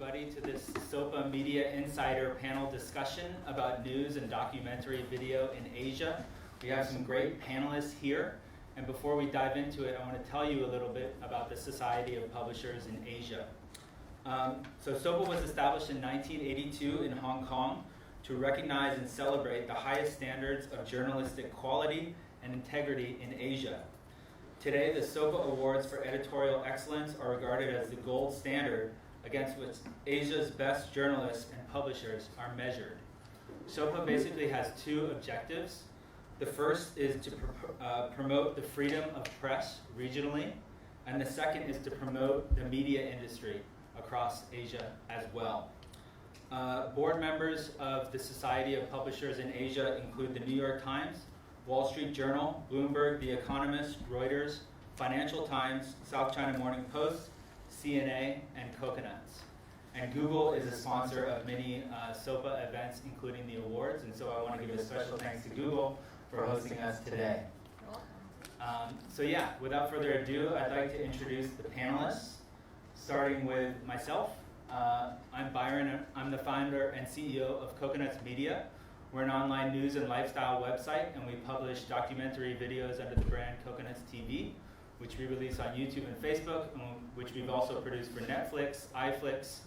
everybody to this SOPA Media Insider panel discussion about news and documentary video in Asia. We have some great panelists here, and before we dive into it, I want to tell you a little bit about the Society of Publishers in Asia. So SOPA was established in 1982 in Hong Kong to recognize and celebrate the highest standards of journalistic quality and integrity in Asia. Today, the SOPA Awards for Editorial Excellence are regarded as the gold standard against which Asia's best journalists and publishers are measured. SOPA basically has two objectives. The first is to promote the freedom of press regionally, and the second is to promote the media industry across Asia as well. Board members of the Society of Publishers in Asia include the New York Times, Wall Street Journal, Bloomberg, The Economist, Reuters, Financial Times, South China Morning Post, CNA, and Coconuts. And Google is a sponsor of many SOPA events, including the awards, and so I want to give a special thanks to Google for hosting us today. So yeah, without further ado, I'd like to introduce the panelists, starting with myself. I'm Byron. I'm the founder and CEO of Coconuts Media. We're an online news and lifestyle website, and we publish documentary videos under the brand Coconuts TV, which we release on YouTube and Facebook, and which we've also produced for Netflix, iFlix,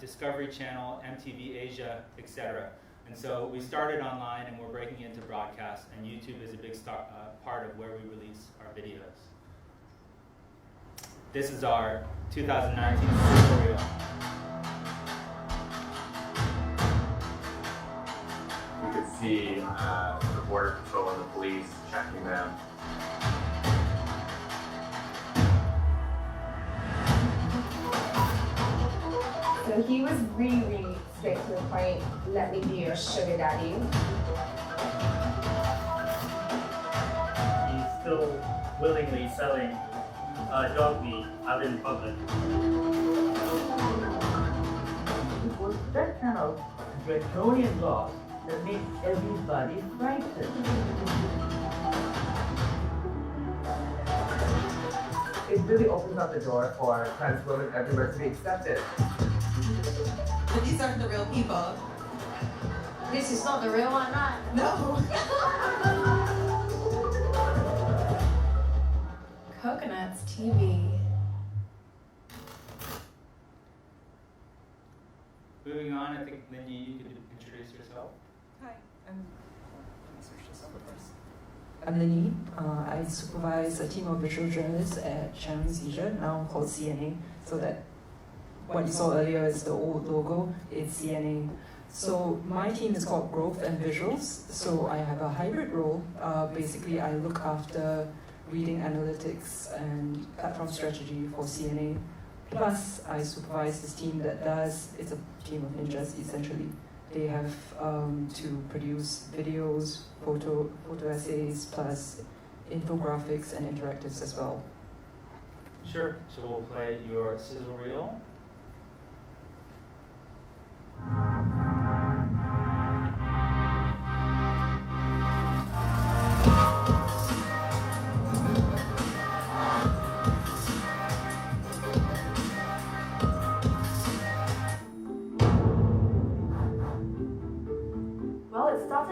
Discovery Channel, MTV Asia, etc. And so we started online, and we're breaking into broadcast, and YouTube is a big part of where we release our videos. This is our 2019 tutorial. You could see the border patrol and the police checking them. So he was really straight to the point, let me be your sugar daddy. He's still willingly selling dog meat out in public. It was that kind of draconian law that made everybody frightened. It really opens up the door for transformative everywhere to be accepted. But these aren't the real people. This is not the real one, right? No. Coconuts TV. Moving on, I think, Lindy, you could introduce yourself. Hi, I'm Lini. I supervise a team of visual journalists at Channels Asia, now called CNA, so that what you saw earlier is the old logo, it's CNA. So my team is called Growth and Visuals, so I have a hybrid role. Basically, I look after reading analytics and platform strategy for CNA. Plus, I supervise this team that does, it's a team of ninjas essentially. They have to produce videos, photo essays, plus infographics and interactives as well. Sure. So we'll play your sizzle reel.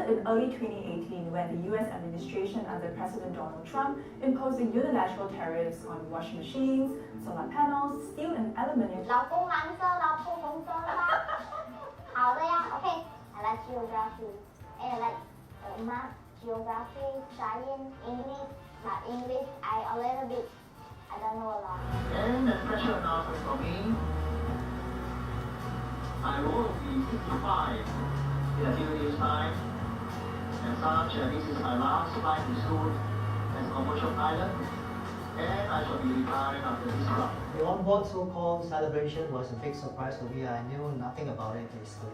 In early 2018, when the US administration under President Donald Trump imposed unilateral tariffs on washing machines, solar panels, steel and aluminum. 老公蓝色，老婆红色啦。好的呀 ，OK. I like geography. And I like math, geography, science, English. But English, I a little bit. I don't know a lot. And a special announcement for me. I will be 55 in a few years' time. And such, this is my last flight to school as a commercial pilot, and I shall be retiring after this flight. The onboard so-called celebration was a big surprise to me. I knew nothing about it basically.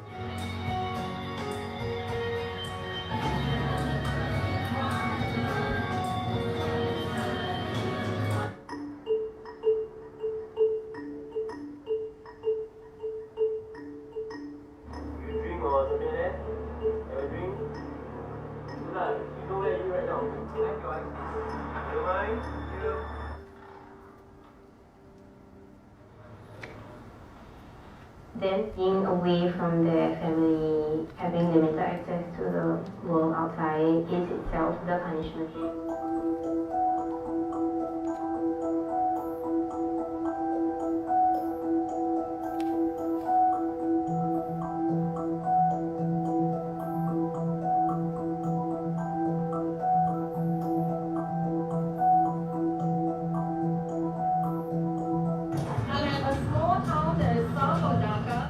You drink or something like that? Have a drink? You know where you right now? Don't mind? You. them being away from their family, having limited access to the world outside is itself the punishment.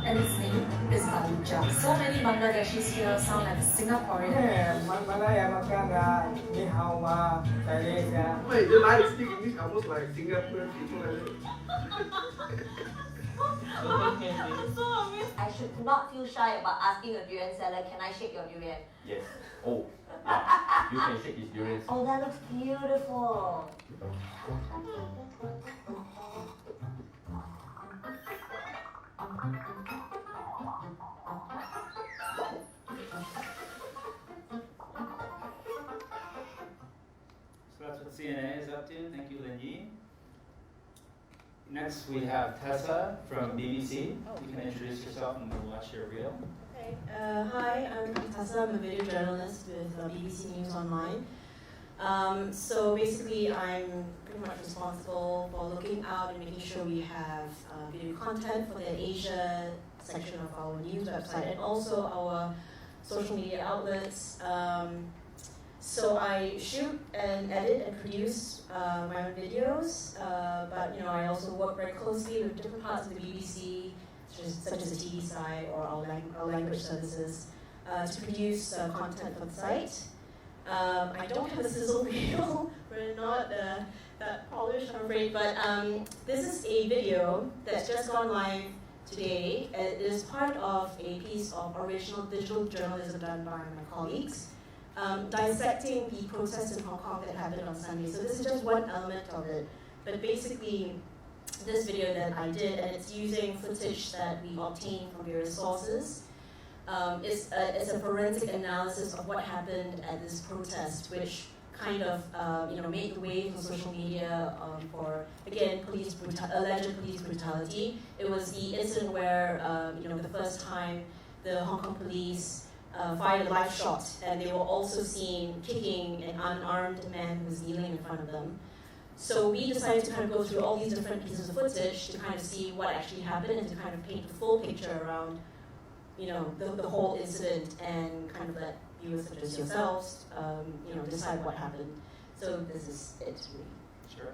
And his name is Aluja. So many Bangladeshis here sound like Singaporean. Malaya Makanga, Ni Hao Ma, Malaysia. Wait, you like speak English almost like Singaporean people like I should not feel shy about asking a durian seller, can I shake your durian? Yes. Oh, yeah. You can shake his durians. Oh, that looks beautiful. So that's what CNA is up to. Thank you, Lin Yi. Next, we have Tessa from BBC. You can introduce yourself and we'll watch your reel. Okay. Hi, I'm Tessa. I'm a video journalist with BBC News Online. So basically, I'm pretty much responsible for looking out and making sure we have video content for the Asia section of our news website and also our social media outlets. So I shoot and edit and produce my own videos, but I also work very closely with different parts of the BBC, such as the TV side or our language services, to produce content for the site. I don't have a sizzle reel, we're not that polished, I'm afraid, but this is a video that's just gone live today. It is part of a piece of original digital journalism done by my colleagues, dissecting the protests in Hong Kong that happened on Sunday. So this is just one element of it, but basically this video that I did, and it's using footage that we obtained from various sources. It's a forensic analysis of what happened at this protest, which kind of made the wave on social media for, again, alleged police brutality. It was the incident where the first time the Hong Kong police fired a live shot, and they were also seen kicking an unarmed man who was kneeling in front of them. So we decided to kind of go through all these different pieces of footage to kind of see what actually happened and to kind of paint the full picture around the whole incident and kind of let viewers such as yourselves, decide what happened. So this is it, really. Sure.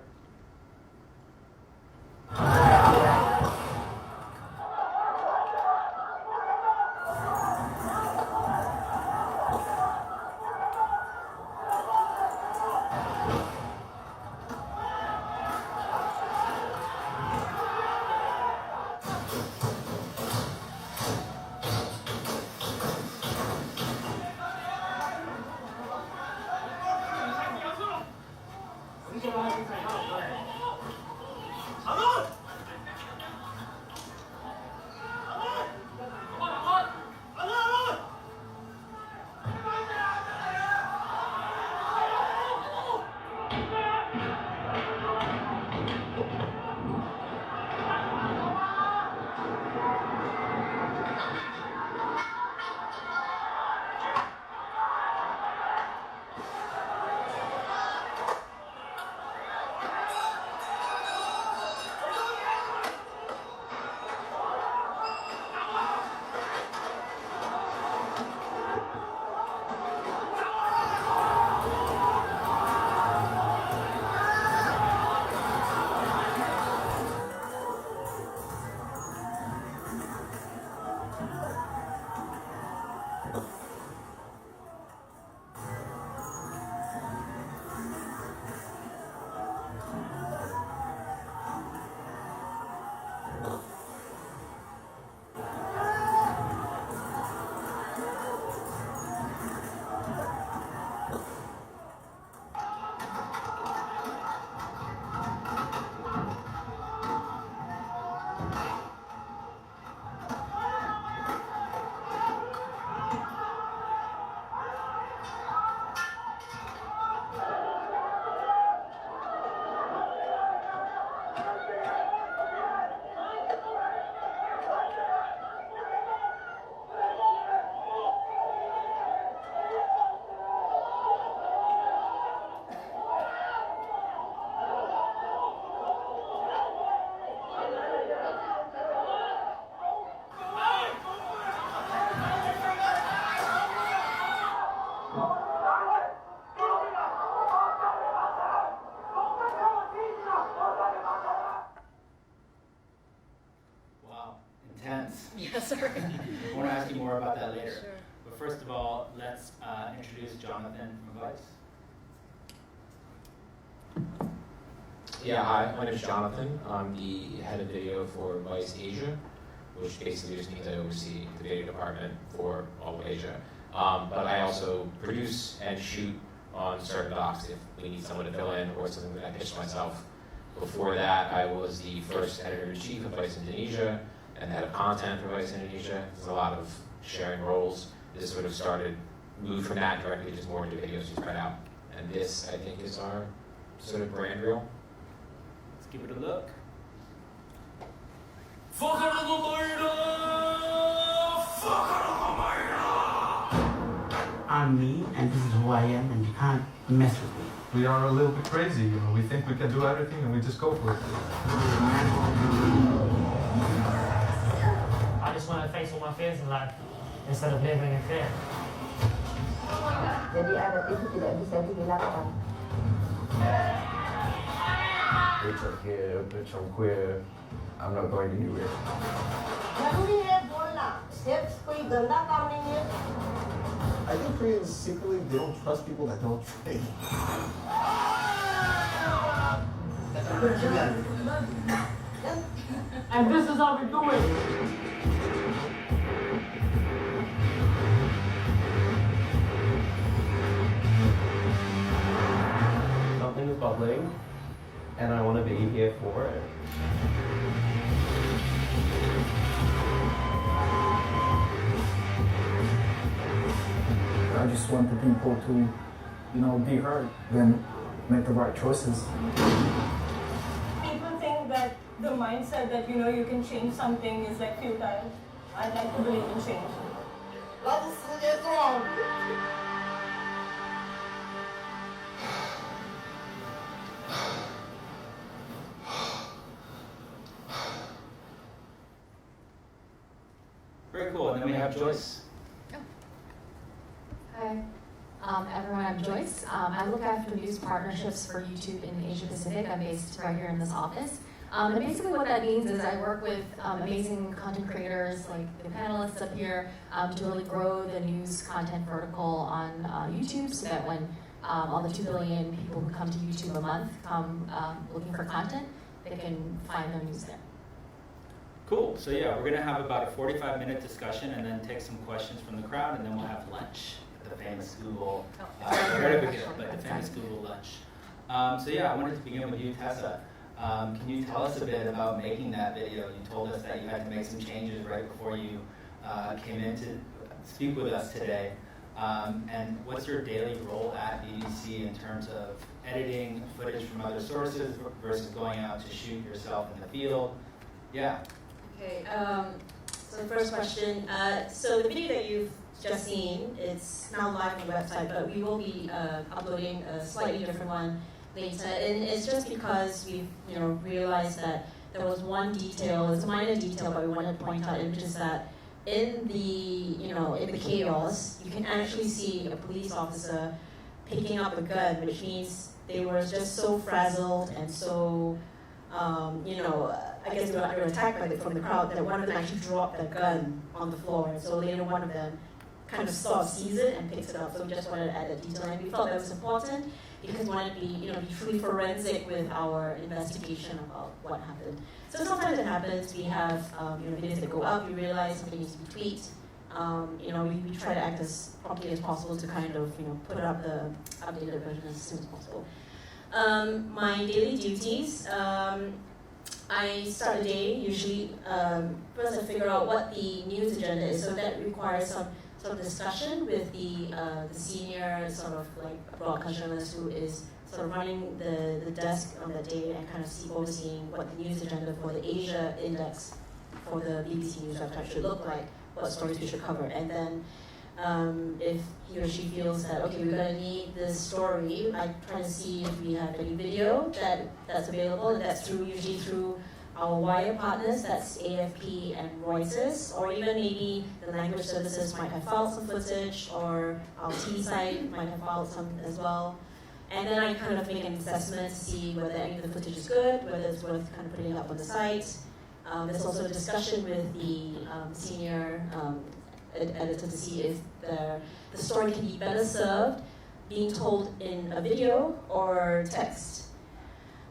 intense. Yeah, sorry. I want to ask you more about that later. Sure. But first of all, let's introduce Jonathan from Vice. Yeah, hi, my name is Jonathan. I'm the head of video for Vice Asia, which basically just means I oversee the video department for all of Asia. But I also produce and shoot on certain docs if we need someone to fill in or something that I pitched myself. Before that, I was the first editor-in-chief of Vice Indonesia and head of content for Vice Indonesia. There's a lot of sharing roles. This sort of moved from that directly just more into videos to spread out. And this, I think, is our sort of brand reel. Let's give it a look. I'm me, and this is who I am, and you can't mess with me. We are a little bit crazy, you know. We think we can do everything, and we just go for it. I just want to face all my fears in life instead of living in fear. Jadi adat itu tidak bisa dihilangkan. Bitch, I'm here, bitch, I'm queer. I'm not going anywhere. I think Koreans secretly they don't trust people that don't train. And this is how we do it. Something is bubbling, and I want to be here for it. I just want the people to, be heard, then make the right choices. People think that the mindset that, you can change something is like futile. I'd like to believe in change. Very cool. And then we have Joyce. Hi, everyone, I'm Joyce. I look after news partnerships for YouTube in Asia Pacific. I'm based right here in this office. And basically what that means is I work with amazing content creators like the panelists up here to really grow the news content vertical on YouTube so that when all the 2 billion people who come to YouTube a month come looking for content, they can find their news there. Cool. So yeah, we're going to have about a 45-minute discussion and then take some questions from the crowd, and then we'll have lunch at the famous Google, very big deal, but the famous Google lunch. So yeah, I wanted to begin with you, Tessa. Can you tell us a bit about making that video? You told us that you had to make some changes right before you came in to speak with us today. And what's your daily role at BBC in terms of editing footage from other sources versus going out to shoot yourself in the field? Yeah. Okay, so the first question. So the video that you've just seen, it's now live on the website, but we will be uploading a slightly different one later. And it's just because we've realized that there was one detail, it's a minor detail, but we wanted to point out, which is that in the in the chaos, you can actually see a police officer picking up a gun, which means they were just so frazzled and so I guess they were under attack from the crowd that one of them actually dropped their gun on the floor, and so later one of them kind of sees it and picks it up. So we just wanted to add that detail, and we felt that was important because we wanted to be truly forensic with our investigation about what happened. So sometimes it happens. We have videos that go up. We realize something needs to be tweaked. We try to act as promptly as possible to kind of put up the updated version as soon as possible. My daily duties. I start a day usually, first I figure out what the news agenda is, so that requires some sort of discussion with the senior sort of like broadcast journalist who is sort of running the desk on that day and kind of overseeing what the news agenda for the Asia index for the BBC News website should look like, what stories we should cover, and then if he or she feels that, okay, we're going to need this story, I try to see if we have any video that's available, and that's usually through our wire partners, that's AFP and Reuters, or even maybe the language services might have filed some footage, or our TV site might have filed some as well. And then I kind of make an assessment to see whether any of the footage is good, whether it's worth kind of putting it up on the site. There's also a discussion with the senior editor to see if the story can be better served being told in a video or text.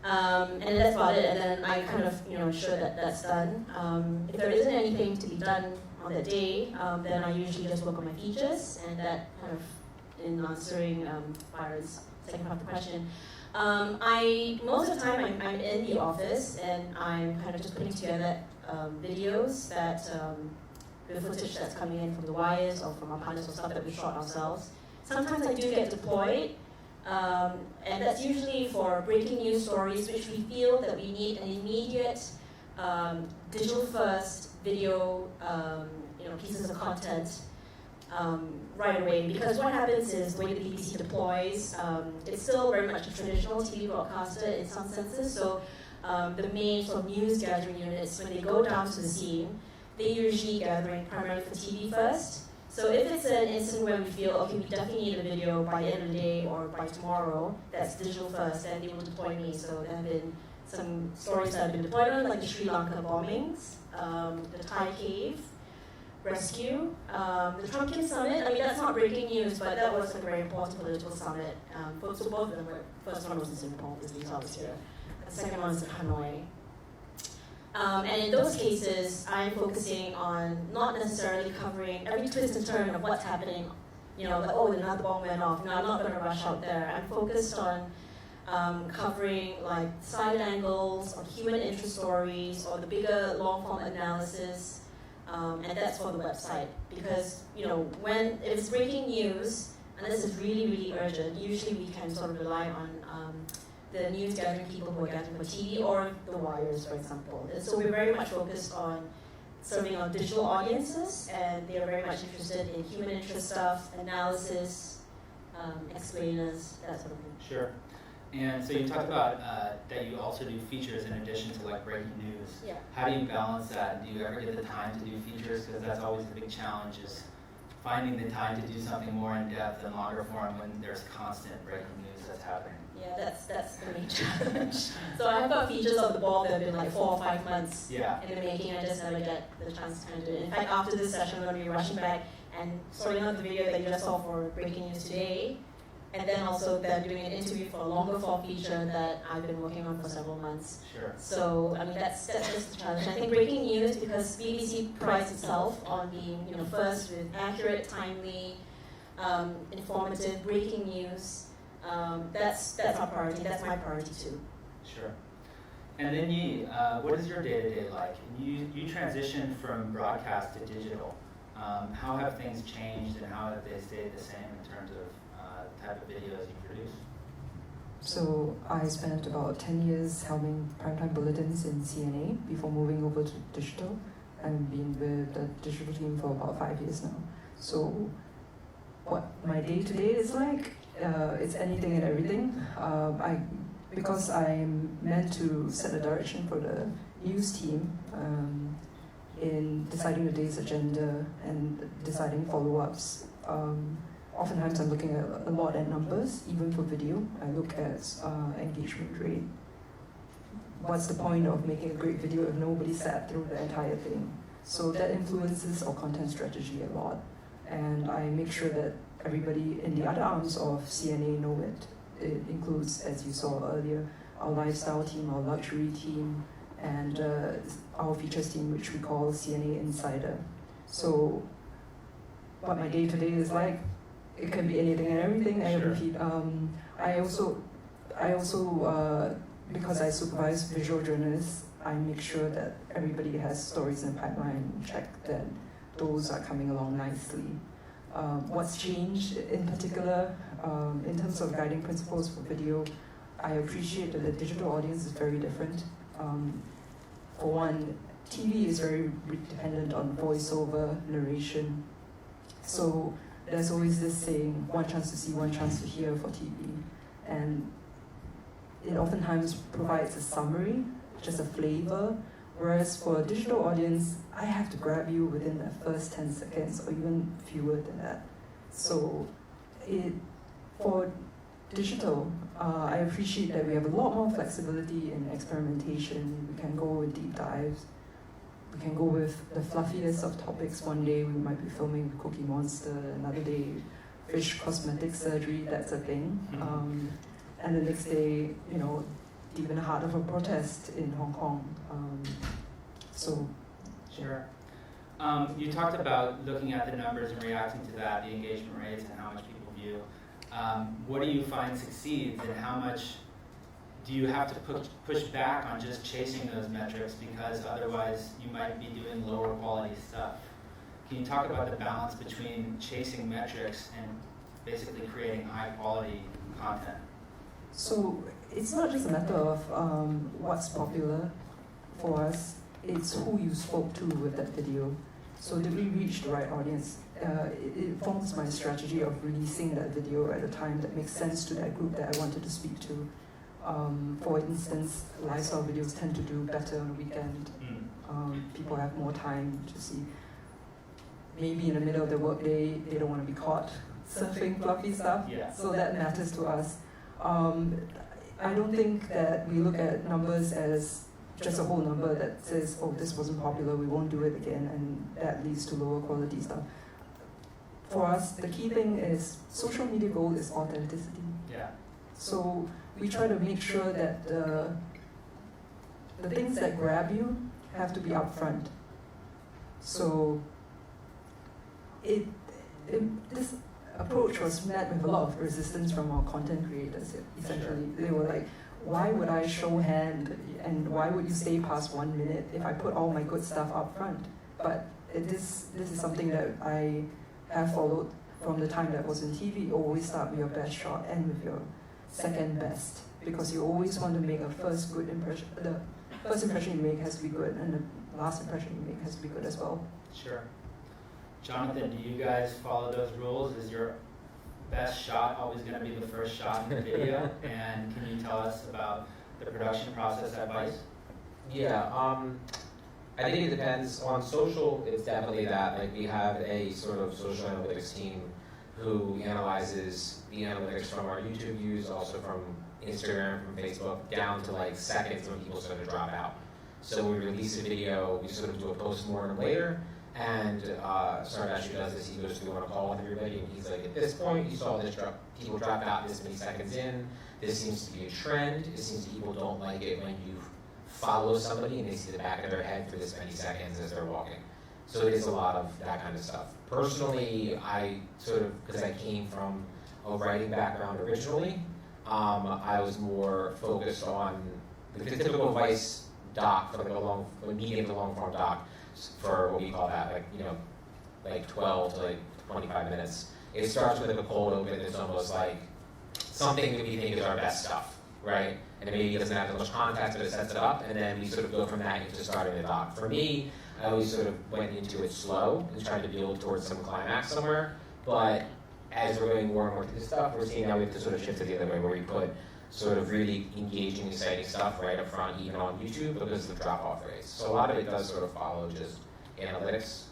And that's about it, and then I kind of ensure that that's done. If there isn't anything to be done on that day, then I usually just work on my features, and that kind of in answering Byron's second part of the question. Most of the time I'm in the office and I'm kind of just putting together videos that the footage that's coming in from the wires or from our partners or stuff that we shot ourselves. Sometimes I do get deployed, and that's usually for breaking news stories which we feel that we need an immediate digital first video pieces of content right away, because what happens is the way the BBC deploys, it's still very much a traditional TV broadcaster in some senses, so the main sort of news gathering units, when they go down to the scene, they're usually gathering primarily for TV first. So if it's an instant where we feel, okay, we definitely need a video by the end of the day or by tomorrow, that's digital first, then they will deploy me. So there have been some stories that have been deployed on, like the Sri Lanka bombings, the Thai cave rescue, the Trump-Kim summit. I mean, that's not breaking news, but that was like a very important political summit. So both of them were, first one was in Singapore, obviously, so I was here. The second one was in Hanoi. And in those cases, I'm focusing on not necessarily covering every twist and turn of what's happening, like, oh, another bomb went off. No, I'm not going to rush out there. I'm focused on covering like side angles or human interest stories or the bigger long-form analysis, and that's for the website. Because, when if it's breaking news, and this is really, really urgent, usually we can sort of rely on the news gathering people who are gathering for TV or the wires, for example. And so we're very much focused on serving our digital audiences, and they are very much interested in human interest stuff, analysis, explainers, that sort of thing. Sure. And so you talked about that you also do features in addition to like breaking news. Yeah. How do you balance that? Do you ever get the time to do features? Because that's always a big challenge, is finding the time to do something more in depth and longer form when there's constant breaking news that's happening. Yeah, that's the main challenge. So I've got features of the ball that have been like 4 or 5 months in the making. I just never get the chance to kind of do it. In fact, after this session, I'm going to be rushing back and sorting out the video that you just saw for breaking news today. And then also they're doing an interview for a longer form feature that I've been working on for several months. Sure. So I mean that's just the challenge. I think breaking news, because BBC prides itself on being first with accurate, timely, informative breaking news. That's our priority. That's my priority too. Sure. And then what is your day-to-day like? You transitioned from broadcast to digital. How have things changed, and how have they stayed the same in terms of type of videos you produce? So I spent about 10 years helming primetime bulletins in CNA before moving over to digital. I've been with the digital team for about 5 years now. So what my day-to-day is like, it's anything and everything. Because I'm meant to set the direction for the news team in deciding the day's agenda and deciding follow-ups. Oftentimes I'm looking at a lot at numbers, even for video. I look at engagement rate. What's the point of making a great video if nobody sat through the entire thing? So that influences our content strategy a lot. And I make sure that everybody in the other arms of CNA know it. It includes, as you saw earlier, our lifestyle team, our luxury team, and our features team, which we call CNA Insider. So what my day-to-day is like, it can be anything and everything. I repeat. I also, because I supervise visual journalists, I make sure that everybody has stories in the pipeline, check that those are coming along nicely. What's changed in particular, in terms of guiding principles for video, I appreciate that the digital audience is very different. For one, TV is very dependent on voiceover, narration. So there's always this saying, one chance to see, one chance to hear for TV. And it oftentimes provides a summary, just a flavor, whereas for a digital audience, I have to grab you within the first 10 seconds or even fewer than that. So for digital, I appreciate that we have a lot more flexibility in experimentation. We can go with deep dives. we can go with the fluffiest of topics. One day we might be filming Cookie Monster, another day fish cosmetic surgery, that's a thing. And the next day, you know, even heart of a protest in Hong Kong. Sure. You talked about looking at the numbers and reacting to that, the engagement rates and how much people view. What do you find succeeds, and how much do you have to push back on just chasing those metrics, because otherwise you might be doing lower quality stuff? Can you talk about the balance between chasing metrics and basically creating high quality content? So it's not just a matter of what's popular for us, it's who you spoke to with that video. So did we reach the right audience? It forms my strategy of releasing that video at a time that makes sense to that group that I wanted to speak to. For instance, lifestyle videos tend to do better on the weekend. People have more time to see. Maybe in the middle of the workday, they don't want to be caught surfing fluffy stuff, so that matters to us. I don't think that we look at numbers as just a whole number that says, oh, this wasn't popular, we won't do it again, and that leads to lower quality stuff. For us, the key thing is social media goal is authenticity. So we try to make sure that the things that grab you have to be upfront. So this approach was met with a lot of resistance from our content creators, essentially. They were like, why would I show hand, and why would you stay past 1 minute if I put all my good stuff up front? But this is something that I have followed from the time that was in TV. Always start with your best shot and with your second best, because you always want to make a first good impression. The first impression you make has to be good, and the last impression you make has to be good as well. Sure. Jonathan, do you guys follow those rules? Is your best shot always going to be the first shot in the video? And can you tell us about the production process at Vice? Yeah, I think it depends. On social, it's definitely that. Like, we have a sort of social analytics team who analyzes the analytics from our YouTube views, also from Instagram, from Facebook, down to like seconds when people start to drop out. So when we release a video, we sort of do a post-mortem later, and Sarge actually does this. He goes through on a call with everybody, and he's like, at this point, you saw this people drop out this many seconds in. This seems to be a trend. It seems that people don't like it when you follow somebody and they see the back of their head for this many seconds as they're walking. So it is a lot of that kind of stuff. Personally, I sort of, because I came from a writing background originally, I was more focused on the typical Vice doc for like a medium to long form doc for what we call that, like, you know, like 12 to like 25 minutes. It starts with like a cold open. It's almost like something that we think is our best stuff, right? And it maybe doesn't have as much context, but it sets it up, and then we sort of go from that into starting the doc. For me, I always sort of went into it slow and tried to build towards some climax somewhere, but as we're going more and more to this stuff, we're seeing now we have to sort of shift to the other way, where we put sort of really engaging, exciting stuff right up front, even on YouTube, because of the drop-off rates. So a lot of it does sort of follow just analytics,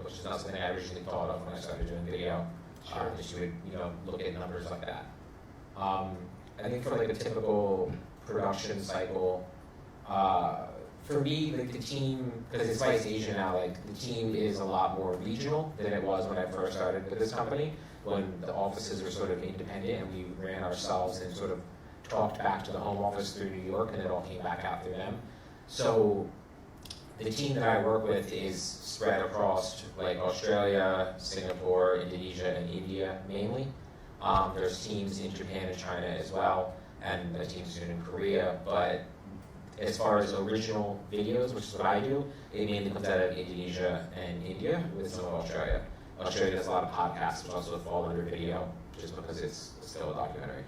which is not something I originally thought of when I started doing video. That you would, you know, look at numbers like that. I think for like a typical production cycle, for me, like the team, because it's Vice Asia now, like the team is a lot more regional than it was when I first started with this company, when the offices were sort of independent and we ran ourselves and sort of talked back to the home office through New York, and it all came back out through them. So the team that I work with is spread across like Australia, Singapore, Indonesia, and India mainly. There's teams in Japan and China as well, and the teams in Korea, but as far as original videos, which is what I do, it mainly comes out of Indonesia and India with some of Australia. Australia does a lot of podcasts, which also fall under video, just because it's still a documentary.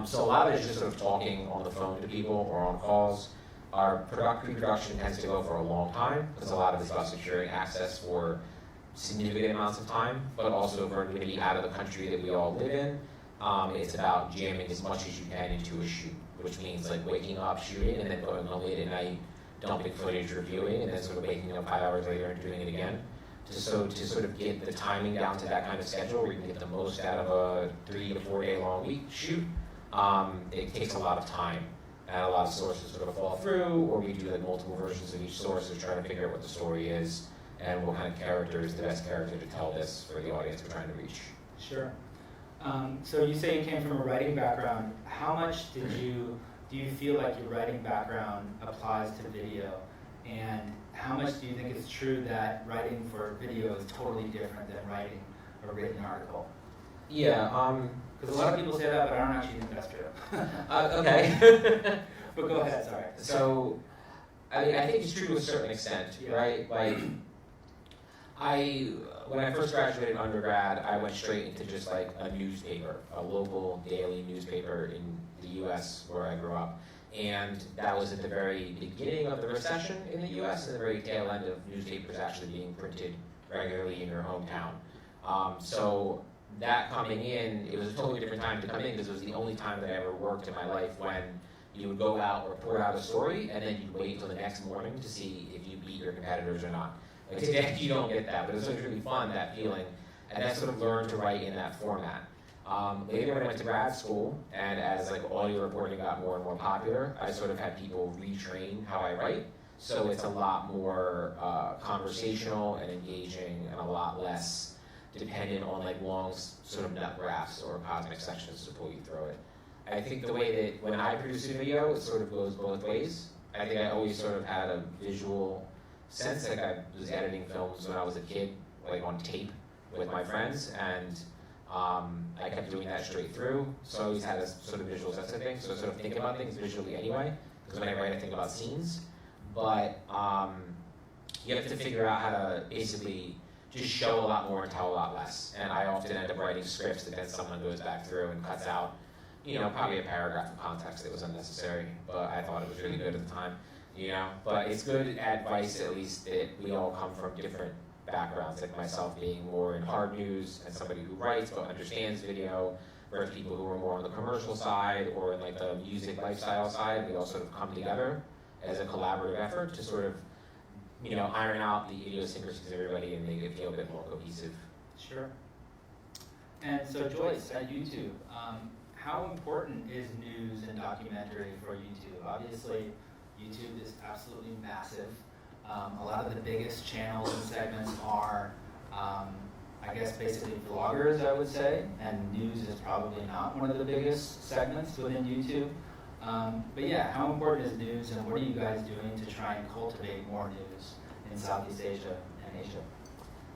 So a lot of it is just sort of talking on the phone to people or on calls. Our pre-production tends to go for a long time, because a lot of it's about securing access for significant amounts of time, but also for anybody out of the country that we all live in. It's about jamming as much as you can into a shoot, which means like waking up, shooting, and then going home late at night, dumping footage, reviewing, and then sort of waking up 5 hours later and doing it again. To sort of get the timing down to that kind of schedule where you can get the most out of a 3 to 4 day long week shoot, it takes a lot of time. and a lot of sources sort of fall through, or we do like multiple versions of each source to try to figure out what the story is and what kind of character is the best character to tell this for the audience we're trying to reach. Sure. So you say you came from a writing background. How much do you feel like your writing background applies to video? And how much do you think it's true that writing for video is totally different than writing a written article? Yeah, because a lot of people say that, but I don't actually think that's true. Okay. But go ahead, sorry. So, I mean, I think it's true to a certain extent, right? Like, when I first graduated undergrad, I went straight into just like a newspaper, a local daily newspaper in the US where I grew up. And that was at the very beginning of the recession in the US and the very tail end of newspapers actually being printed regularly in your hometown. So that coming in, it was a totally different time to come in because it was the only time that I ever worked in my life when you would go out, report out a story, and then you'd wait until the next morning to see if you beat your competitors or not. Like today, you don't get that, but it was really fun, that feeling, and I sort of learned to write in that format. Later, when I went to grad school, and as like audio reporting got more and more popular, I sort of had people retrain how I write. So it's a lot more conversational and engaging, and a lot less dependent on like long sort of nut graphs or cosmic sections to pull you through it. I think the way that when I produce a video, it sort of goes both ways. I think I always sort of had a visual sense, like I was editing films when I was a kid, like on tape with my friends, and I kept doing that straight through. So I always had a sort of visual sense of things, so I sort of think about things visually anyway, because when I write, I think about scenes. But you have to figure out how to basically just show a lot more and tell a lot less. And I often end up writing scripts that then someone goes back through and cuts out, you know, probably a paragraph of context that was unnecessary, but I thought it was really good at the time, you know. But it's good advice, at least, that we all come from different backgrounds, like myself being more in hard news and somebody who writes but understands video, whereas people who are more on the commercial side or in like the music lifestyle side, we all sort of come together as a collaborative effort to sort of, you know, iron out the idiosyncrasies of everybody and make it feel a bit more cohesive. Sure. And so Joyce, at YouTube, how important is news and documentary for YouTube? Obviously, YouTube is absolutely massive. A lot of the biggest channels and segments are, I guess, basically vloggers, I would say, and news is probably not one of the biggest segments within YouTube. But yeah, how important is news, and what are you guys doing to try and cultivate more news in Southeast Asia and Asia?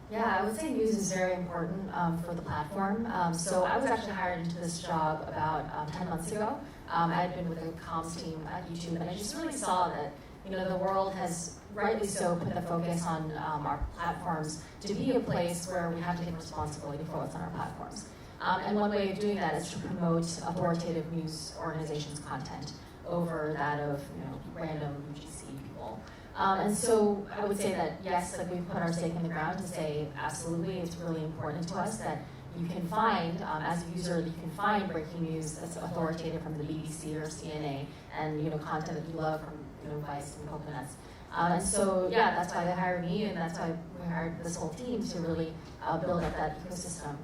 Yeah, I would say news is very important for the platform. So I was actually hired into this job about 10 months ago. I had been with the comms team at YouTube, and I just really saw that, you know, the world has rightly so put the focus on our platforms to be a place where we have to take responsibility for what's on our platforms. And one way of doing that is to promote authoritative news organizations' content over that of, you know, random UGC people. And so I would say that, yes, like we've put our stake in the ground to say, absolutely, it's really important to us that you can find, as a user, you can find breaking news that's authoritative from the BBC or CNA, and, you know, content that you love from, you know, Vice and Coconuts. And so, yeah, that's why they hired me, and that's why we hired this whole team to really build up that ecosystem.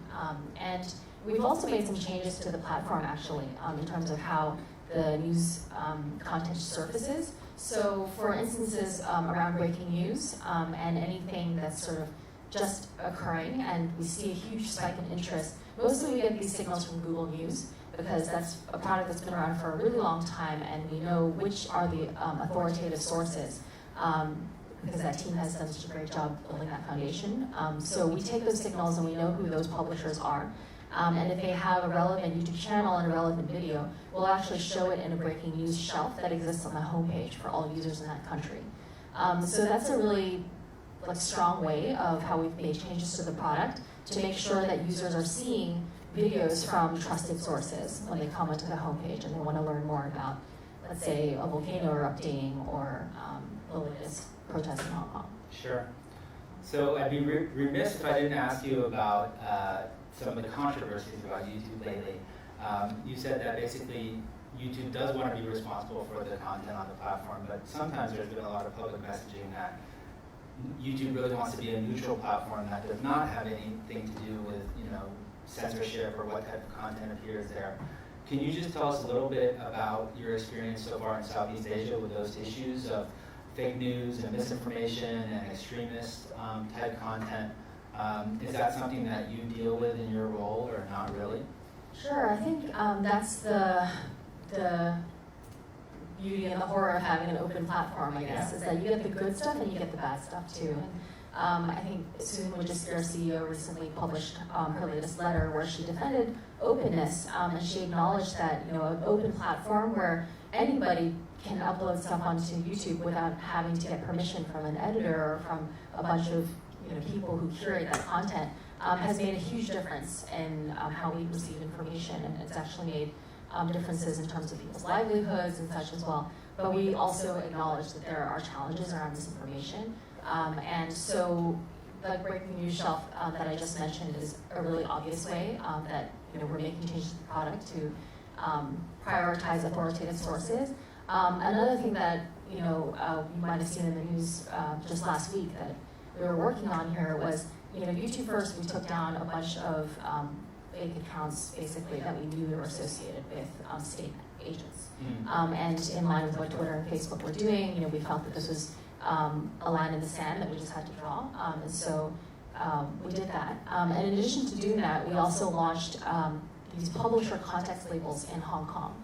And we've also made some changes to the platform, actually, in terms of how the news content surfaces. So, for instances around breaking news and anything that's sort of just occurring, and we see a huge spike in interest. Mostly we get these signals from Google News, because that's a product that's been around for a really long time, and we know which are the authoritative sources, because that team has done such a great job building that foundation. So we take those signals and we know who those publishers are. And if they have a relevant YouTube channel and a relevant video, we'll actually show it in a breaking news shelf that exists on the homepage for all users in that country. So that's a really strong way of how we've made changes to the product to make sure that users are seeing videos from trusted sources when they come onto the homepage and they want to learn more about, let's say, a volcano erupting or the latest protests in Hong Kong. Sure. So I'd be remiss if I didn't ask you about some of the controversies about YouTube lately. You said that basically YouTube does want to be responsible for the content on the platform, but sometimes there's been a lot of public messaging that YouTube really wants to be a neutral platform that does not have anything to do with, you know, censorship or what type of content appears there. Can you just tell us a little bit about your experience so far in Southeast Asia with those issues of fake news and misinformation and extremist type content? Is that something that you deal with in your role or not really? Sure, I think that's the beauty and the horror of having an open platform, I guess, is that you get the good stuff and you get the bad stuff too. And I think Susan Wojcicki, our CEO, recently published her latest letter where she defended openness, and she acknowledged that an open platform where anybody can upload stuff onto YouTube without having to get permission from an editor or from a bunch of people who curate that content has made a huge difference in how we receive information, and it's actually made differences in terms of people's livelihoods and such as well. But we also acknowledge that there are challenges around misinformation, and so the breaking news shelf that I just mentioned is a really obvious way that we're making changes to the product to prioritize authoritative sources. Another thing that you might have seen in the news just last week that we were working on here was YouTube First. We took down a bunch of fake accounts basically that we knew were associated with state agents. And in line with what Twitter and Facebook were doing, we felt that this was a line in the sand that we just had to draw. And so we did that. And in addition to doing that, we also launched these publisher context labels in Hong Kong.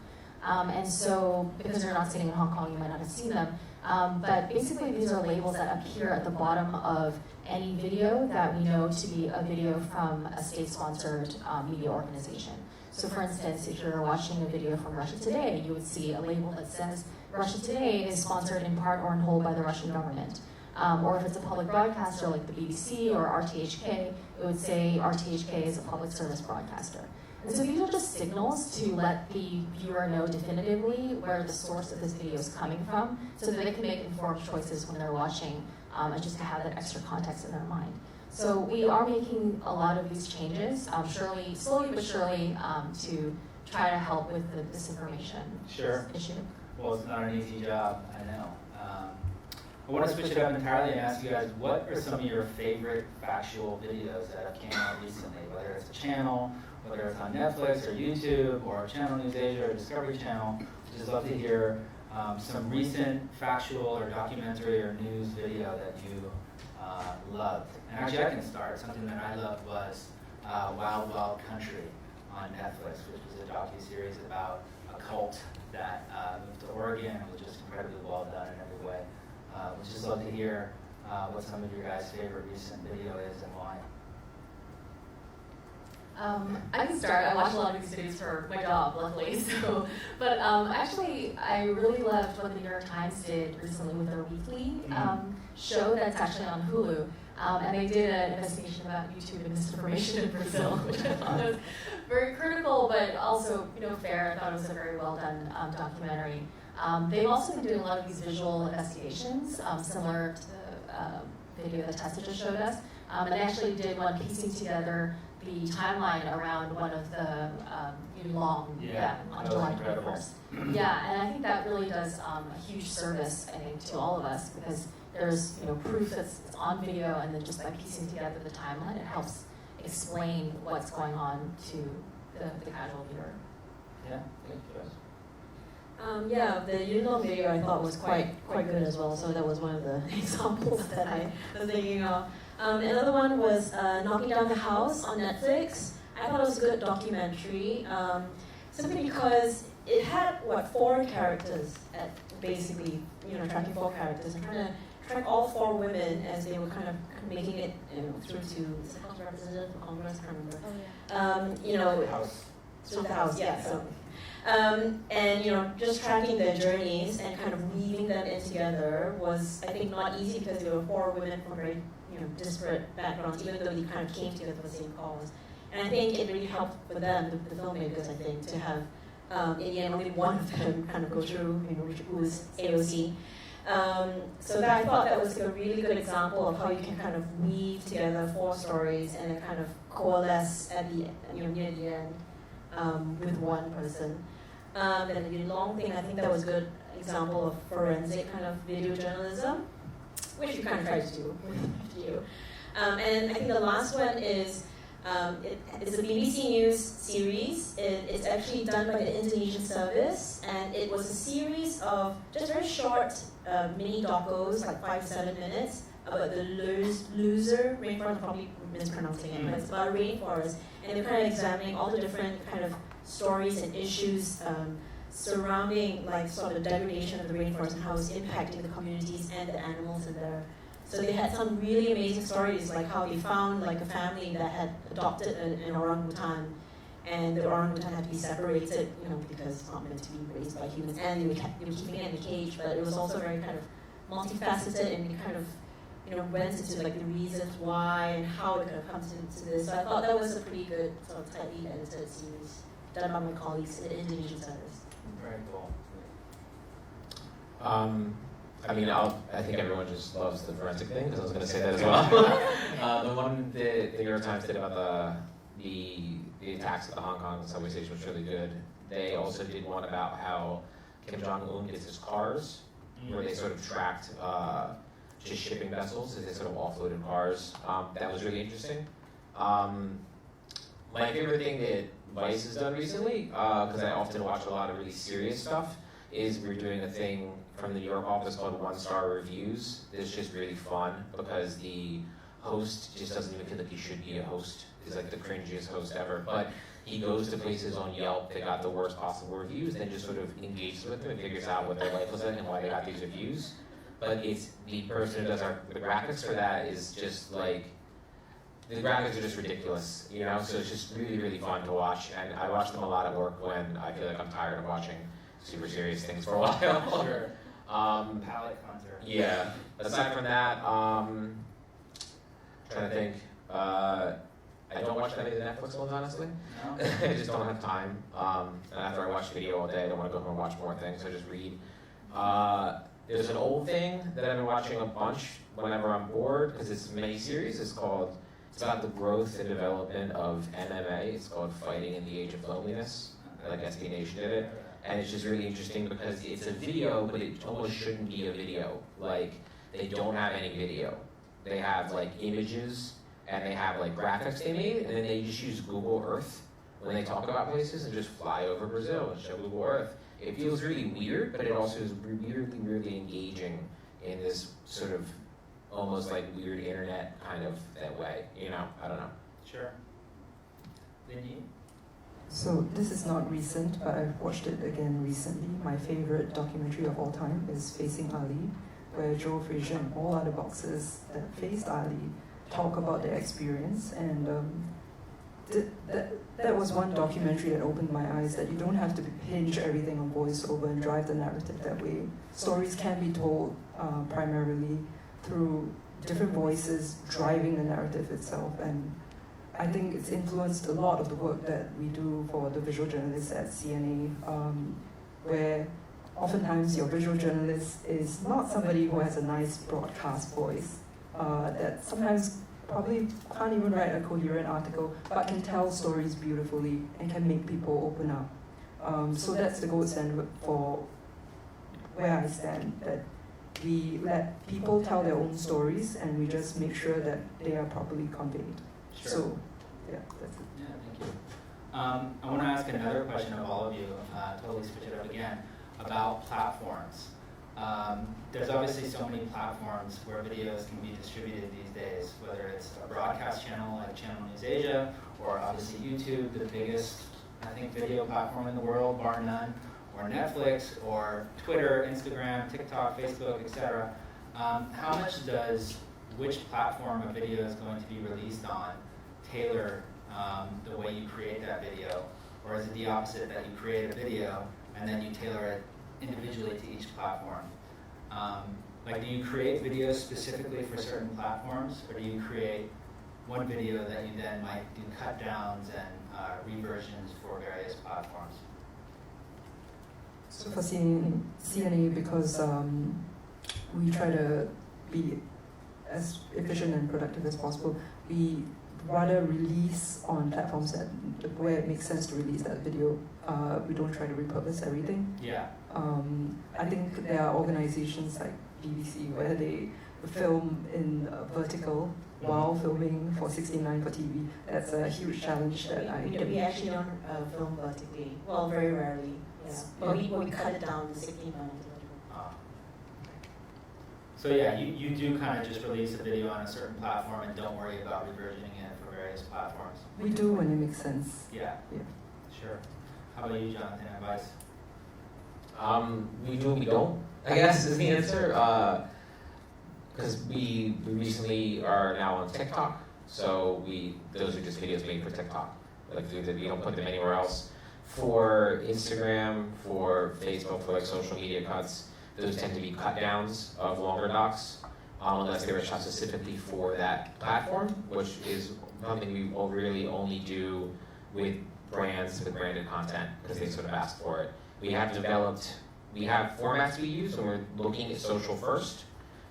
And so, because you're not sitting in Hong Kong, you might not have seen them. But basically, these are labels that appear at the bottom of any video that we know to be a video from a state-sponsored media organization. So for instance, if you're watching a video from Russia Today, you would see a label that says, Russia Today is sponsored in part or in whole by the Russian government. Or if it's a public broadcaster like the BBC or RTHK, it would say RTHK is a public service broadcaster. And so these are just signals to let the viewer know definitively where the source of this video is coming from so that they can make informed choices when they're watching and just to have that extra context in their mind. So we are making a lot of these changes, slowly but surely, to try to help with the disinformation issue. Well, it's not an easy job, I know. I want to switch it up entirely and ask you guys, what are some of your favorite factual videos that have came out recently, whether it's a channel, whether it's on Netflix or YouTube or Channel News Asia or Discovery Channel. Just love to hear some recent factual or documentary or news video that you loved. And actually I can start. Something that I loved was Wild Wild Country on Netflix, which was a docuseries about a cult that moved to Oregon and was just incredibly well done in every way. Would just love to hear what some of your guys' favorite recent video is and why. I can start. I watch a lot of these videos for my job, luckily. But actually, I really loved what the New York Times did recently with their weekly show that's actually on Hulu. And they did an investigation about YouTube and misinformation in Brazil, which I thought was very critical, but also fair. I thought it was a very well done documentary. They've also been doing a lot of these visual investigations, similar to the video that Tessa just showed us. And they actually did one piecing together the timeline around one of the Long on July 21st. Yeah, and I think that really does a huge service, I think, to all of us because there's proof that's on video, and then just by piecing together the timeline, it helps explain what's going on to the casual viewer. Yeah, thank you. Yeah, the Yunlong video I thought was quite good as well. So that was one of the examples that I was thinking of. Another one was Knocking Down the House on Netflix. I thought it was a good documentary, simply because it had 4 characters at basically tracking 4 characters and trying to track all 4 women as they were kind of making it through to the House of Representatives or Congress, I can't remember. House. Through the House, yeah. So. And just tracking their journeys and kind of weaving them in together was, I think, not easy because there were 4 women from very disparate backgrounds, even though they kind of came together for the same cause. And I think it really helped for them, the filmmakers, I think, to have in the end only one of them kind of go through, who was AOC. So that I thought that was a really good example of how you can kind of weave together 4 stories and then kind of coalesce at the near the end with one person. And the long thing, I think that was a good example of forensic kind of video journalism, which you kind of try to do with you. And I think the last one is It's a BBC News series. It's actually done by the Indonesian service, and it was a series of just very short mini docos, like 5 to 7 minutes, about the loser rainforest. I'm probably mispronouncing it, but it's about a rainforest, and they're kind of examining all the different kind of stories and issues surrounding like sort of the degradation of the rainforest and how it's impacting the communities and the animals in there. So they had some really amazing stories, like how they found like a family that had adopted an orangutan, and the orangutan had to be separated, because it's not meant to be raised by humans, and they were keeping it in a cage. But it was also very kind of multifaceted, and kind of went into like the reasons why and how it could have come to this. So I thought that was a pretty good sort of tightly edited series done by my colleagues in the Indonesian service. Very cool. I think everyone just loves the forensic thing, because I was going to say that as well. The one the New York Times did about the attacks at the Hong Kong subway station was really good. They also did one about how Kim Jong-un gets his cars, where they sort of tracked just shipping vessels, as they sort of offloaded cars. That was really interesting. My favorite thing that Vice has done recently, because I often watch a lot of really serious stuff, is we're doing a thing from the New York office called 1-Star Reviews. It's just really fun because the host just doesn't even feel like he should be a host. He's like the cringiest host ever. But he goes to places on Yelp that got the worst possible reviews, then just sort of engages with them and figures out what their life was like and why they got these reviews. But it's the person who does the graphics for that is just like, the graphics are just ridiculous, so it's just really, really fun to watch. And I watch them a lot at work when I feel like I'm tired of watching super serious things for a while. Sure. Palette cleanser. Yeah. Aside from that, trying to think. I don't watch that many of the Netflix ones, honestly. No? I just don't have time. And after I watch video all day, I don't want to go home and watch more things, so I just read. There's an old thing that I've been watching a bunch whenever I'm bored, because it's a mini-series. It's about the growth and development of MMA. It's called Fighting in the Age of Loneliness. Like SB Nation did it. And it's just really interesting because it's a video, but it almost shouldn't be a video. Like, they don't have any video. They have like images, and they have like graphics they made, and then they just use Google Earth when they talk about places and just fly over Brazil and show Google Earth. It feels really weird, but it also is weirdly, really engaging in this sort of almost like weird internet kind of that way, I don't know. Sure. Linyi? So this is not recent, but I've watched it again recently. My favorite documentary of all time is Facing Ali, where Joe Frazier and all other boxers that faced Ali talk about their experience. And that was one documentary that opened my eyes, that you don't have to hinge everything on voiceover and drive the narrative that way. Stories can be told primarily through different voices driving the narrative itself. And I think it's influenced a lot of the work that we do for the visual journalists at CNA, where oftentimes your visual journalist is not somebody who has a nice broadcast voice, that sometimes probably can't even write a coherent article, but can tell stories beautifully and can make people open up. So that's the gold standard for where I stand, that we let people tell their own stories and we just make sure that they are properly conveyed. Sure. So, yeah, that's it. Yeah, thank you. I want to ask another question of all of you, totally switch it up again, about platforms. There's obviously so many platforms where videos can be distributed these days, whether it's a broadcast channel like Channel News Asia, or obviously YouTube, the biggest, I think, video platform in the world, bar none, or Netflix, or Twitter, Instagram, TikTok, Facebook, etc. How much does which platform a video is going to be released on tailor the way you create that video? Or is it the opposite, that you create a video and then you tailor it individually to each platform? Like, do you create videos specifically for certain platforms, or do you create one video that you then might do cut downs and reversions for various platforms? So for CNA, because we try to be as efficient and productive as possible, we rather release on platforms that where it makes sense to release that video. We don't try to repurpose everything. Yeah. I think there are organizations like BBC where they film in vertical while filming for 69 for TV. That's a huge challenge that We actually don't film vertically. Well, very rarely. Yeah. But we cut it down to 16 minutes. So yeah, you do kind of just release a video on a certain platform and don't worry about reversioning it for various platforms. We do when it makes sense. Yeah. Sure. How about you, Jonathan? Advice? We do and we don't, I guess is the answer. Because we recently are now on TikTok, so those are just videos made for TikTok. Like we don't put them anywhere else. For Instagram, for Facebook, for like social media cuts, those tend to be cut downs of longer docs, unless they were shot specifically for that platform, which is something we will really only do with brands with branded content because they sort of ask for it. We have formats we use when we're looking at social first,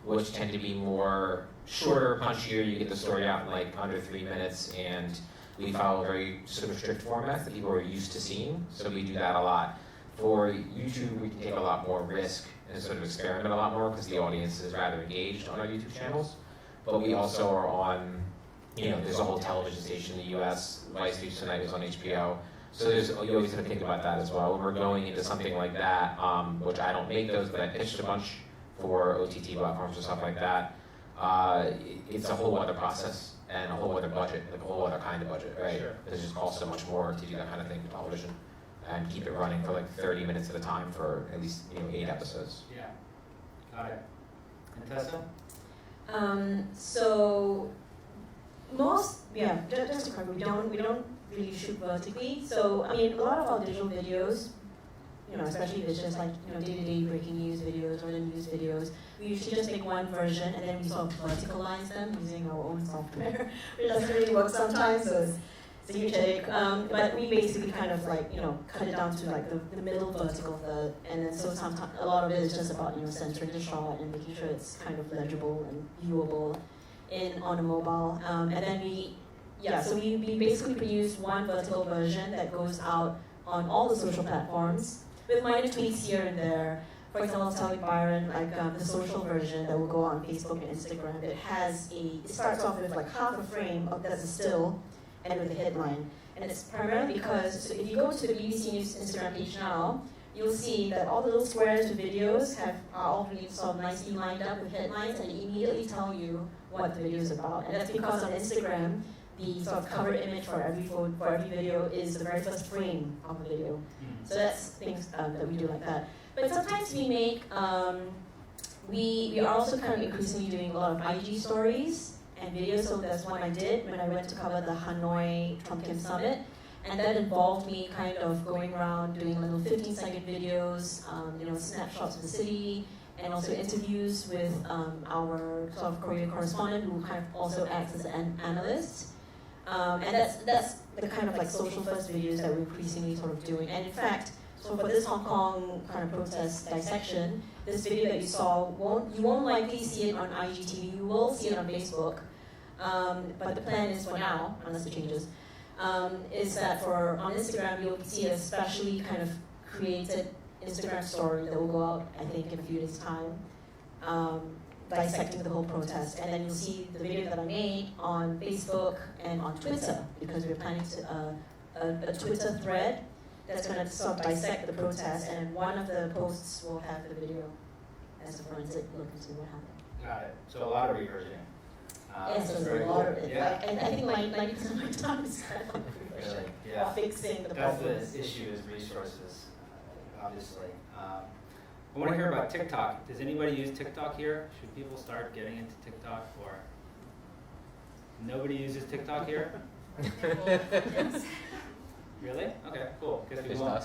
which tend to be more shorter, punchier. You get the story out in like under 3 minutes, and we follow very sort of strict formats that people are used to seeing, so we do that a lot. For YouTube, we can take a lot more risk and sort of experiment a lot more because the audience is rather engaged on our YouTube channels. But we also are on, there's a whole television station in the US, Vice News Tonight is on HBO. So you always have to think about that as well. When we're going into something like that, which I don't make those, but I pitched a bunch for OTT platforms or stuff like that, it's a whole other process and a whole other budget, like a whole other kind of budget, right? Sure. It just costs so much more to do that kind of thing for television and keep it running for like 30 minutes at a time for at least 8 episodes. Yeah, got it. And Tessa? So just to correct, we don't really shoot vertically. So I mean, a lot of our digital videos, especially if it's just like day-to-day breaking news videos or the news videos, we usually just make one version and then we sort of verticalize them using our own software, which doesn't really work sometimes. So it's a huge headache. But we basically kind of like cut it down to like the middle vertical third, and then so sometimes a lot of it is just about centering the shot and making sure it's kind of legible and viewable on a mobile. And then we basically produce one vertical version that goes out on all the social platforms with minor tweaks here and there. For example, I was telling Byron, the social version that will go on Facebook and Instagram, it starts off with like half a frame that's a still and with a headline. And it's primarily because, so if you go to the BBC News Instagram page now, you'll see that all the little squares with videos are all really sort of nicely lined up with headlines and immediately tell you what the video is about. And that's because on Instagram, the sort of cover image for every video is the very first frame of the video. So that's things that we do like that. But sometimes we make, we are also kind of increasingly doing a lot of IG stories and videos. So that's one I did when I went to cover the Hanoi Trump-Kim Summit. And that involved me kind of going around doing little 15-second videos, snapshots of the city, and also interviews with our sort of Korean correspondent who kind of also acts as an analyst. And that's the kind of like social first videos that we're increasingly sort of doing. And in fact, so for this Hong Kong kind of protest dissection, this video that you saw, you won't likely see it on IGTV, you will see it on Facebook. But the plan is for now, unless it changes, is that on Instagram you'll see a specially kind of created Instagram story that will go out, I think, in a few days' time, dissecting the whole protest. And then you'll see the video that I made on Facebook and on Twitter, because we're planning a Twitter thread that's going to sort of dissect the protest, and one of the posts will have the video as a forensic look into what happened. Got it. So a lot of reversioning. Yes, there's a lot of it. Yeah. And I think 90% of my time is spent on reversion, or fixing the problems. That's the issue, is resources, obviously. I want to hear about TikTok. Does anybody use TikTok here? Should people start getting into TikTok, or nobody uses TikTok here? Really? Okay, cool. Guess we won't.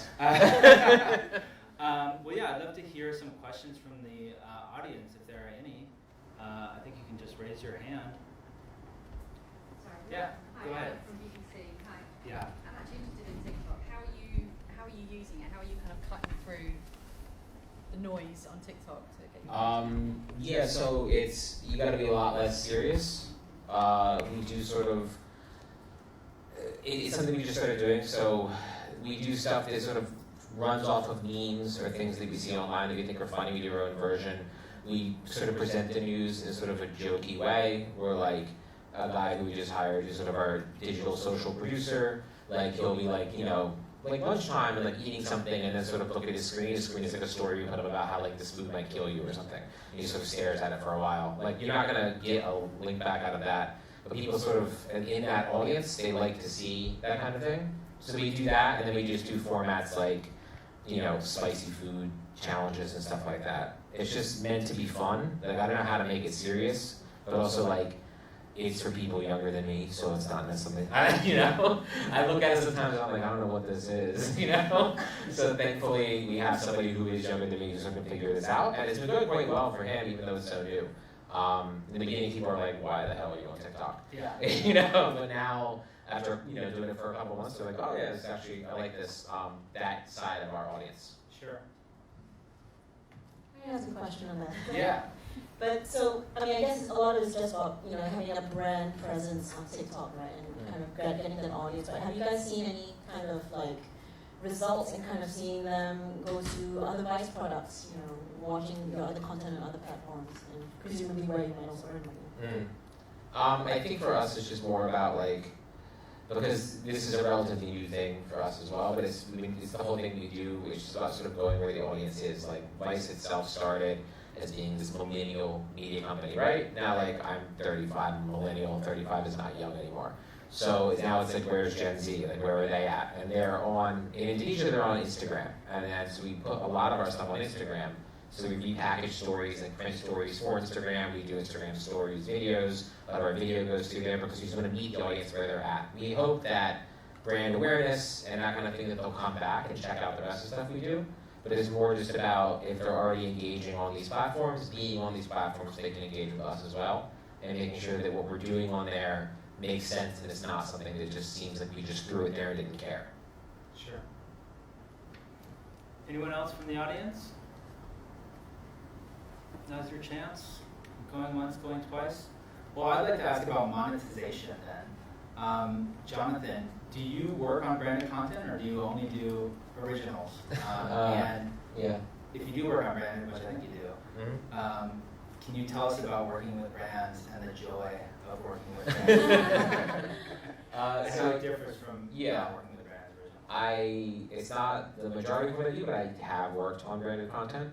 Well, yeah, I'd love to hear some questions from the audience, if there are any. I think you can just raise your hand. Sorry. Yeah, Hi, go ahead. From BBC. Hi. Yeah. I'm actually interested in TikTok. How are you using it? How are you kind of cutting through the noise on TikTok to get you? So you got to be a lot less serious. We do sort of. It's something we just started doing. So we do stuff that sort of runs off of memes or things that we see online that we think are funny. We do our own version. We sort of present the news in sort of a jokey way. We're like, a guy who we just hired, who's sort of our digital social producer. Like he'll be like, you know, like lunchtime and like eating something and then sort of look at his screen. His screen is like a story you put up about how like this food might kill you or something. And he sort of stares at it for a while. Like you're not gonna get a link back out of that. But people sort of, in that audience, they like to see that kind of thing. So we do that, and then we just do formats like, you know, spicy food challenges and stuff like that. It's just meant to be fun. Like I don't know how to make it serious, but also like it's for people younger than me, so it's not necessarily, you know. I look at it sometimes and I'm like, I don't know what this is, you know. So thankfully we have somebody who is younger than me who's going to figure this out, and it's been going quite well for him, even though it's so new. In the beginning, people are like, "Why the hell are you on TikTok?" Yeah. You know, but now after doing it for a couple months, they're like, "Oh yeah, it's actually I like this that side of our audience." Sure. I have a question on that. Yeah. But so, I mean, I guess a lot of it's just about, having a brand presence on TikTok, right? And kind of getting that audience. But have you guys seen any kind of like results in kind of seeing them go to other Vice products, watching your other content on other platforms, and presumably where you might also earn money? I think for us it's just more about like, because this is a relatively new thing for us as well, but it's the whole thing we do, which is about sort of going where the audience is. Like Vice itself started as being this millennial media company, right? Now like I'm 35, I'm a millennial, 35 is not young anymore. So now it's like, where's Gen Z? Like, where are they at? And in Indonesia, they're on Instagram. And so we put a lot of our stuff on Instagram. So we repackage stories, like print stories for Instagram. We do Instagram stories, videos. A lot of our video goes through there because we just want to meet the audience where they're at. We hope that brand awareness and that kind of thing, that they'll come back and check out the rest of the stuff we do. But it's more just about, if they're already engaging on these platforms, being on these platforms, they can engage with us as well. And making sure that what we're doing on there makes sense and it's not something that just seems like we just threw it there and didn't care. Sure. Anyone else from the audience? Now's your chance. Going once, going twice. Well, I'd like to ask about monetization then. Jonathan, do you work on branded content or do you only do originals? And yeah. If you do work on branded, which I think you do, can you tell us about working with brands and the joy of working with brands? How it differs from not working with brands originally? It's not the majority of what I do, but I have worked on branded content.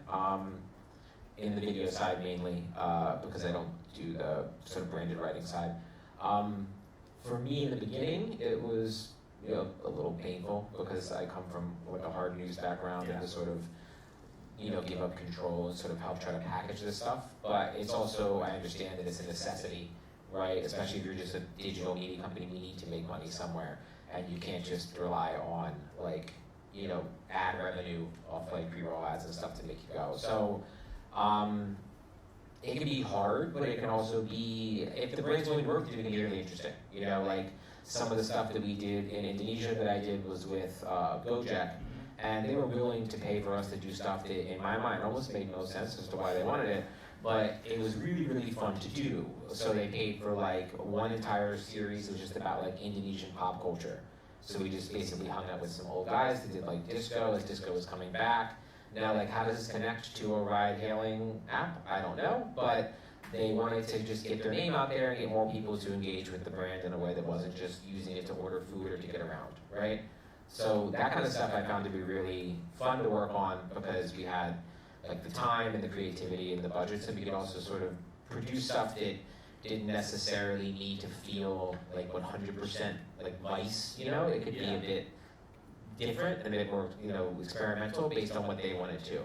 In the video side mainly, because I don't do the sort of branded writing side. For me in the beginning, it was a little painful because I come from like a hard news background and to sort of give up control and sort of help try to package this stuff. But it's also, I understand that it's a necessity, right? Especially if you're just a digital media company, we need to make money somewhere, and you can't just rely on like ad revenue off like pre-roll ads and stuff to make you go. So. It can be hard, but it can also be, if the brand's only work, it can be really interesting. Like some of the stuff that we did in Indonesia that I did was with Gojek, and they were willing to pay for us to do stuff that, in my mind, almost made no sense as to why they wanted it, but it was really, really fun to do. So they paid for like one entire series that was just about like Indonesian pop culture. So we just basically hung out with some old guys that did like disco, as disco was coming back. Now, like, how does this connect to a ride-hailing app? I don't know, but they wanted to just get their name out there and get more people to engage with the brand in a way that wasn't just using it to order food or to get around, right? So that kind of stuff I found to be really fun to work on because we had, like, the time and the creativity and the budgets, and we could also sort of produce stuff that didn't necessarily need to feel like 100% like Vice, It could be a bit different and a bit more, experimental based on what they wanted to.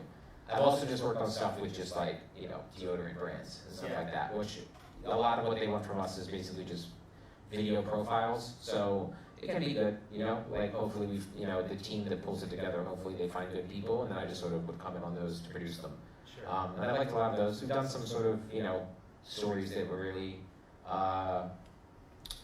I've also just worked on stuff with just like, deodorant brands and stuff like that, which a lot of what they want from us is basically just video profiles. So it can be good, like hopefully we've, the team that pulls it together, hopefully they find good people, and then I just sort of would come in on those to produce them. Sure. And I liked a lot of those. We've done some sort of, stories that were really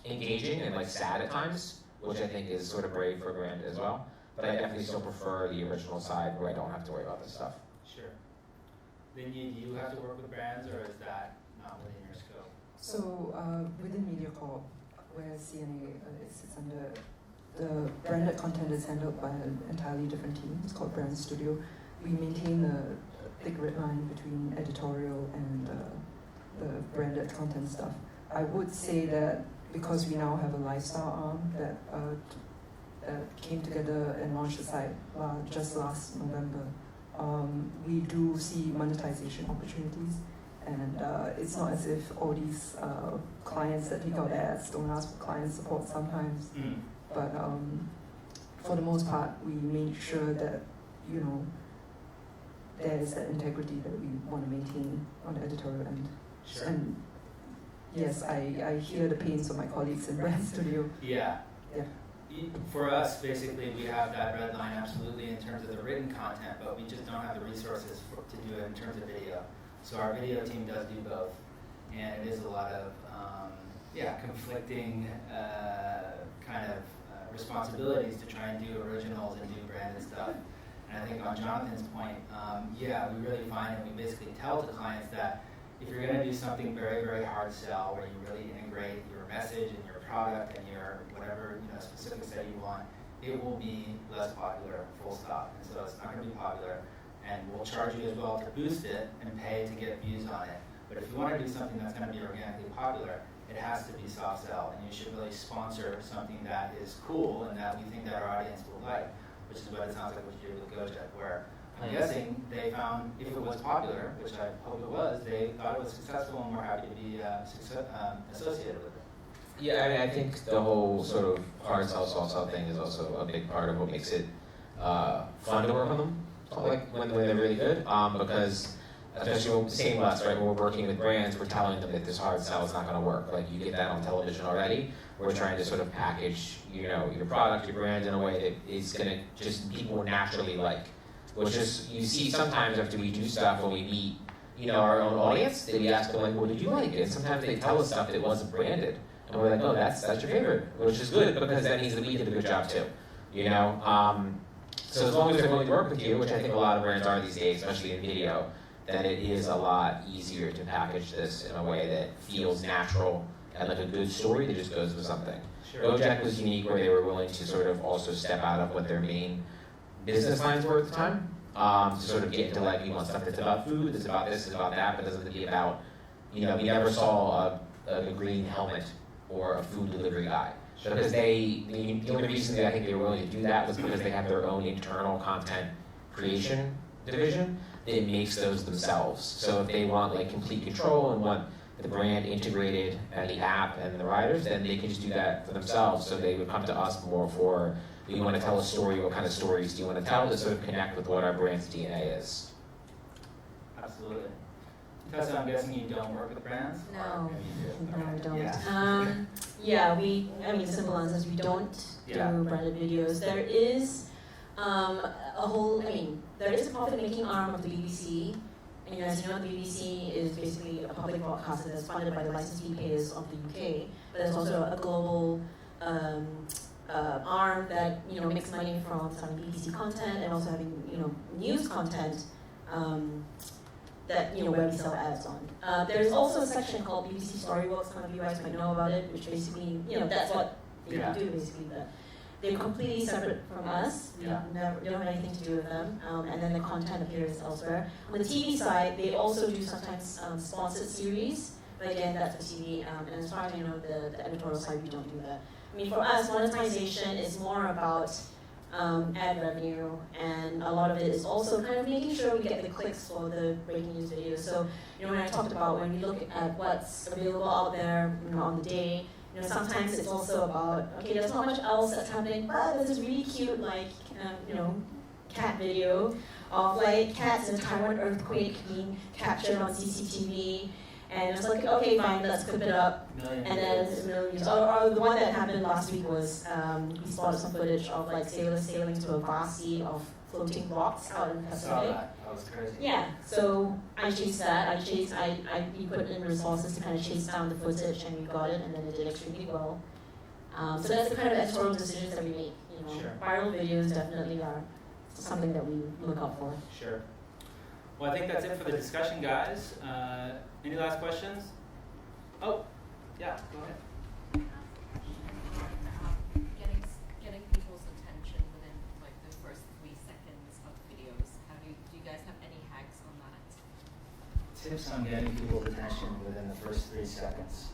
engaging and like sad at times, which I think is sort of brave for a brand as well. But I definitely still prefer the original side where I don't have to worry about this stuff. Sure. Then do you have to work with brands, or is that not within your scope? So within MediaCorp, where CNA sits under, the branded content is handled by an entirely different team. It's called Brand Studio. We maintain the thick red line between editorial and the branded content stuff. I would say that because we now have a lifestyle arm that came together and launched the site just last November, we do see monetization opportunities. And it's not as if all these clients that take out ads don't ask for client support sometimes. But for the most part, we make sure that, there is that integrity that we want to maintain on the editorial end. Sure. And yes, I hear the pains of my colleagues in Brand Studio. Yeah. Yeah. For us, basically, we have that red line absolutely in terms of the written content, but we just don't have the resources to do it in terms of video. So our video team does do both, and it is a lot of conflicting responsibilities to try and do originals and do branded stuff. And I think on Jonathan's point, we really find, and we basically tell to clients that if you're going to do something very, very hard sell, where you really integrate your message and your product and your whatever specifics that you want, it will be less popular, full stop. And so it's not going to be popular, and we'll charge you as well to boost it and pay to get views on it. But if you want to do something that's going to be organically popular, it has to be soft sell, and you should really sponsor something that is cool and that we think that our audience will like, which is what it sounds like what you did with Gojek, where I'm guessing they found if it was popular, which I hope it was, they thought it was successful and were happy to be associated with it. Yeah, I mean, I think the whole sort of hard sell, soft sell thing is also a big part of what makes it fun to work on them. Like when they're really good, because especially when, same with us, right? When we're working with brands, we're telling them that this hard sell is not going to work. Like you get that on television already. We're trying to sort of package, your product, your brand in a way that is going to just people naturally like. Which is you see sometimes after we do stuff when we meet, our own audience, that we ask them like, well, did you like it? And sometimes they tell us stuff that wasn't branded, and we're like, oh, that's your favorite, which is good because that means that we did a good job too, So as long as they're willing to work with you, which I think a lot of brands are these days, especially in video, then it is a lot easier to package this in a way that feels natural and like a good story that just goes with something. Sure. Gojek was unique where they were willing to sort of also step out of what their main business lines were at the time, to sort of get into like, we want stuff that's about food, that's about this, that's about that, but doesn't be about, we never saw a green helmet or a food delivery guy. Because the only reason that I think they were willing to do that was because they have their own internal content creation division that makes those themselves. So if they want like complete control and want the brand integrated and the app and the riders, then they can just do that for themselves. So they would come to us more for, you want to tell a story, what kind of stories do you want to tell to sort of connect with what our brand's DNA is? Absolutely. Tessa, I'm guessing you don't work with brands? No, no, I don't. Yeah. The simple answer is we don't do branded videos. There is there is a profit-making arm of the BBC. And as you know, the BBC is basically a public broadcaster that's funded by the license fee payers of the UK. But there's also a global arm that makes money from selling BBC content and also having news content that where we sell ads on. There's also a section called BBC Storyworks. Some of you guys might know about it, which basically that's what they do basically. But they're completely separate from us. We don't have anything to do with them. And then the content appears elsewhere. On the TV side, they also do sometimes sponsored series. But again, that's for TV. And as far as the editorial side, we don't do that. For us, monetization is more about ad revenue, and a lot of it is also kind of making sure we get the clicks for the breaking news videos. So, when I talked about when we look at what's available out there on the day, sometimes it's also about, okay, there's not much else that's happening, but there's this really cute, cat video of, cats in a Taiwan earthquake being captured on CCTV. And it's like, okay, fine, let's clip it up. And then it's millions. Or the one that happened last week was we spotted some footage of sailors sailing to a vast sea of floating rocks out in the Pacific. That was crazy. Yeah, so I chased that. We put in resources to kind of chase down the footage, and we got it, and then it did extremely well. So that's the kind of editorial decisions that we make. Sure. Viral videos definitely are something that we look out for. Sure. Well, I think that's it for the discussion, guys. Any last questions? Oh, yeah, go ahead. Getting people's attention within the first 3 seconds of videos. Do you guys have any hacks on that? Tips on getting people's attention within the first 3 seconds.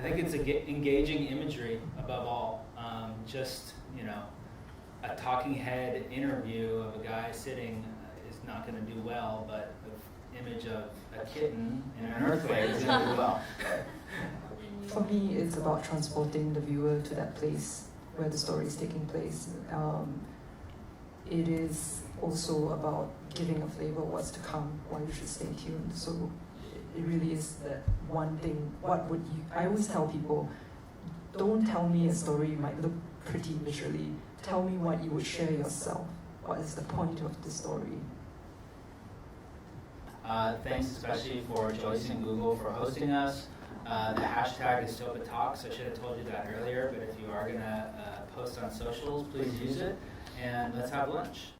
think it's engaging imagery above all. Just, you know, a talking head interview of a guy sitting is not going to do well, but an image of a kitten in an earthquake is going to do well. For me, it's about transporting the viewer to that place where the story is taking place. It is also about giving a flavor of what's to come, why you should stay tuned. So it really is that one thing. What would you? I always tell people, don't tell me a story you might look pretty visually. Tell me what you would share yourself. What is the point of the story? Thanks especially for Joyce and Google for hosting us. The hashtag is SOPA Talks. I should have told you that earlier, but if you are going to post on socials, please use it. And let's have lunch.